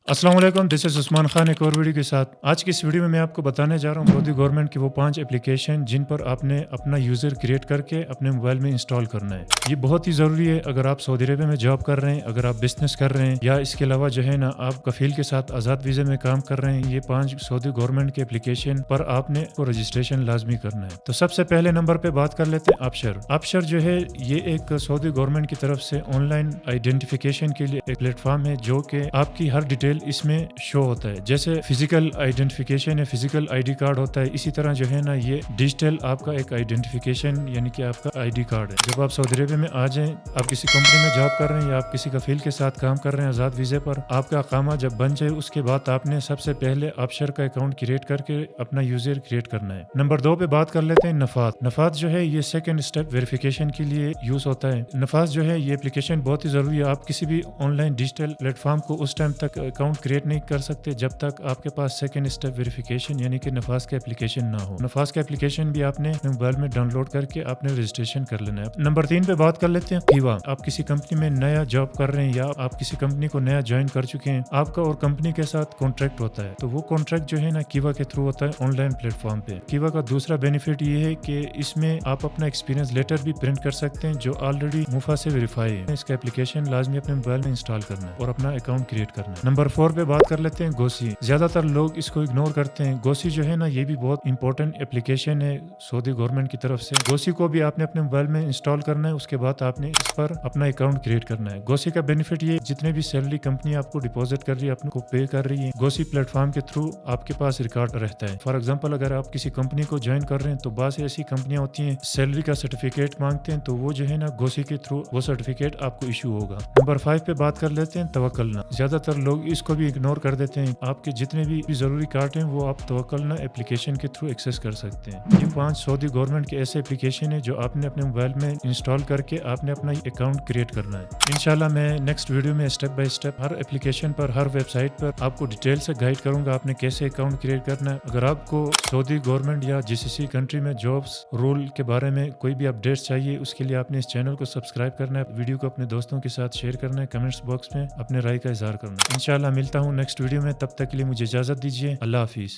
अस्सलाम वालेकुम, this is Usman Khan एक और वीडियो के साथ। आज की इस वीडियो में मैं आपको बताने जा रहा हूँ सऊदी गवर्नमेंट की वो 5 एप्लीकेशन जिन पर आपने अपना यूज़र क्रिएट करके अपने मोबाइल में इंस्टॉल करना है। ये बहुत ही ज़रूरी है अगर आप सऊदी अरबिया में जॉब कर रहे हैं, अगर आप बिज़नेस कर रहे हैं या इसके अलावा जो है ना आप कफ़ील के साथ आज़ाद वीज़े में काम कर रहे हैं। ये 5 सऊदी गवर्नमेंट के एप्लीकेशन पर आपने को रजिस्ट्रेशन लाजमी करना है। तो सबसे पहले नंबर पे बात कर लेते हैं अपशर। अपशर जो है ये एक सऊदी गवर्नमेंट की तरफ से ऑनलाइन आइडेंटिफिकेशन के लिए एक प्लेटफॉर्म है जो कि आपकी हर डिटेल इसमें शो होता है। जैसे फिजिकल आइडेंटिफिकेशन है, फिजिकल आईडी कार्ड होता है, इसी तरह जो है ना ये डिजिटल आपका एक आइडेंटिफिकेशन यानी कि आपका आईडी कार्ड है। जब आप सऊदी अरबिया में आ जाएं, आप किसी कंपनी में जॉब कर रहे हैं या आप किसी कफील के साथ काम कर रहे हैं आज़ाद वीज़े पर, आपका अकामा जब बन जाए उसके बाद आपने सबसे पहले अपशर का अकाउंट क्रिएट करके अपना यूजर क्रिएट करना है। नंबर 2 पे बात कर लेते हैं नफात। नफात जो है ये सेकंड स्टेप वेरिफिकेशन के लिए यूज होता है। नफात जो है ये एप्लीकेशन बहुत ही जरूरी है। आप किसी भी ऑनलाइन डिजिटल प्लेटफॉर्म को उस टाइम तक अकाउंट क्रिएट नहीं कर सकते जब तक आपके पास सेकंड स्टेप वेरिफिकेशन यानी कि नफास का एप्लीकेशन ना हो। नफास का एप्लीकेशन भी आपने मोबाइल में डाउनलोड करके आपने रजिस्ट्रेशन कर लेना है। नंबर 3 पे बात कर लेते हैं कीवा। आप किसी कंपनी में नया जॉब कर रहे हैं या आप किसी कंपनी को नया ज्वाइन कर चुके हैं, आपका और कंपनी के साथ कॉन्ट्रैक्ट होता है, तो वो कॉन्ट्रैक्ट जो है ना कीवा के थ्रू होता है ऑनलाइन प्लेटफॉर्म पे। कीवा का दूसरा बेनिफिट ये है कि इसमें आप अपना एक्सपीरियंस लेटर भी प्रिंट कर सकते हैं जो ऑलरेडी मुफा से वेरीफाई है। इसका एप्लीकेशन लाजमी अपने मोबाइल में इंस्टॉल करना है और अपना अकाउंट क्रिएट करना है। नंबर 4 पे बात कर लेते हैं गोसी। ज्यादातर लोग इसको इग्नोर करते हैं। गोसी जो है ना ये भी बहुत इंपॉर्टेंट एप्लीकेशन है सऊदी गवर्नमेंट की तरफ से। गोसी को भी आपने अपने मोबाइल में इंस्टॉल करना है, उसके बाद आपने इस पर अपना अकाउंट क्रिएट करना है। गोसी का बेनिफिट ये जितने भी सैलरी कंपनी आपको डिपॉजिट कर रही है, आपको पे कर रही है, गोसी प्लेटफॉर्म के थ्रू आपके पास रिकॉर्ड रहता है। फॉर एग्जाम्पल अगर आप किसी कंपनी को ज्वाइन कर रहे हैं तो बहुत सी ऐसी कंपनियां होती हैं सैलरी का सर्टिफिकेट मांगते हैं, तो वो जो है ना गोसी के थ्रू वो सर्टिफिकेट आपको इशू होगा। नंबर 5 पे बात कर लेते हैं तवक्कलना। ज्यादातर लोग इसको भी इग्नोर कर देते हैं। आपके जितने भी जरूरी कार्ड हैं वो आप तवक्कलना एप्लीकेशन के थ्रू एक्सेस कर सकते हैं। ये 5 सऊदी गवर्नमेंट के ऐसे एप्लीकेशन है जो आपने अपने मोबाइल में इंस्टॉल करके आपने अपना अकाउंट क्रिएट करना है। इंशाल्लाह मैं नेक्स्ट वीडियो में step by step her application पर, हर वेबसाइट पर आपको डिटेल से गाइड करूंगा आपने कैसे अकाउंट क्रिएट करना है। अगर आपको सऊदी गवर्नमेंट या जीसीसी कंट्री में जॉब्स रूल के बारे में कोई भी अपडेट्स चाहिए, उसके लिए आपने इस चैनल को सब्सक्राइब करना है, वीडियो को अपने दोस्तों के साथ शेयर करना है, कमेंट्स बॉक्स में अपने राय का इजहार करना है। इंशाल्लाह मिलता हूँ नेक्स्ट वीडियो में, तब तक के लिए मुझे इजाजत दीजिए। अल्लाह हाफिज।